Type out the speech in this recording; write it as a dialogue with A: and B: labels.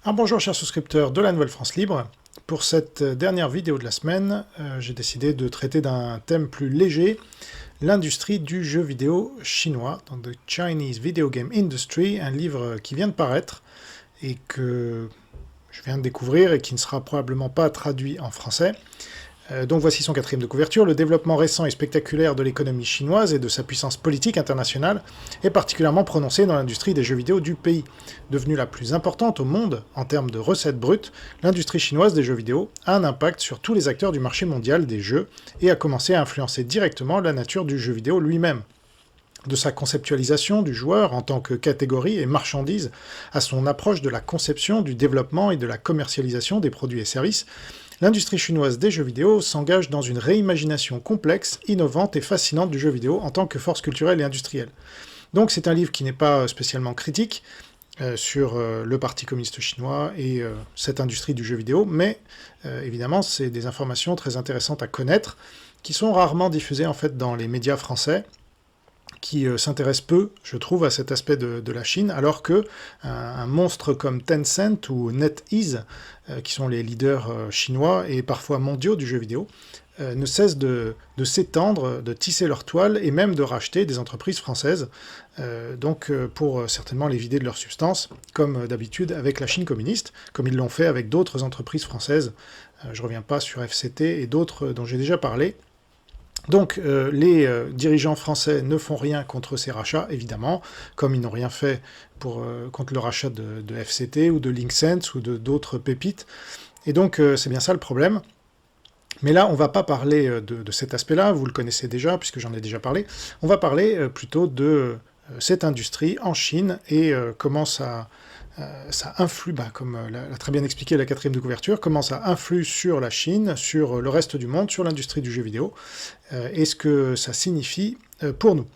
A: Alors bonjour chers souscripteurs de la Nouvelle France Libre. Pour cette dernière vidéo de la semaine, j'ai décidé de traiter d'un thème plus léger, l'industrie du jeu vidéo chinois, dans The Chinese Video Game Industry, un livre qui vient de paraître et que je viens de découvrir et qui ne sera probablement pas traduit en français. Donc voici son quatrième de couverture. Le développement récent et spectaculaire de l'économie chinoise et de sa puissance politique internationale est particulièrement prononcé dans l'industrie des jeux vidéo du pays. Devenue la plus importante au monde en termes de recettes brutes, l'industrie chinoise des jeux vidéo a un impact sur tous les acteurs du marché mondial des jeux et a commencé à influencer directement la nature du jeu vidéo lui-même. De sa conceptualisation du joueur en tant que catégorie et marchandise à son approche de la conception, du développement et de la commercialisation des produits et services, l'industrie chinoise des jeux vidéo s'engage dans une réimagination complexe, innovante et fascinante du jeu vidéo en tant que force culturelle et industrielle. Donc c'est un livre qui n'est pas spécialement critique sur le Parti communiste chinois et cette industrie du jeu vidéo, mais évidemment c'est des informations très intéressantes à connaître, qui sont rarement diffusées en fait dans les médias français, qui s'intéresse peu, je trouve, à cet aspect de la Chine, alors que un monstre comme Tencent ou NetEase, qui sont les leaders chinois et parfois mondiaux du jeu vidéo, ne cessent de s'étendre, de tisser leur toile et même de racheter des entreprises françaises, pour certainement les vider de leur substance, comme d'habitude avec la Chine communiste, comme ils l'ont fait avec d'autres entreprises françaises. Je ne reviens pas sur FCT et d'autres dont j'ai déjà parlé. Donc les dirigeants français ne font rien contre ces rachats, évidemment, comme ils n'ont rien fait contre le rachat de FCT ou de Linksense ou d'autres pépites. Et donc c'est bien ça le problème. Mais là, on ne va pas parler de cet aspect-là, vous le connaissez déjà, puisque j'en ai déjà parlé. On va parler plutôt de cette industrie en Chine et comment ça influe, comme l'a très bien expliqué la quatrième de couverture, comment ça influe sur la Chine, sur le reste du monde, sur l'industrie du jeu vidéo, et ce que ça signifie pour nous.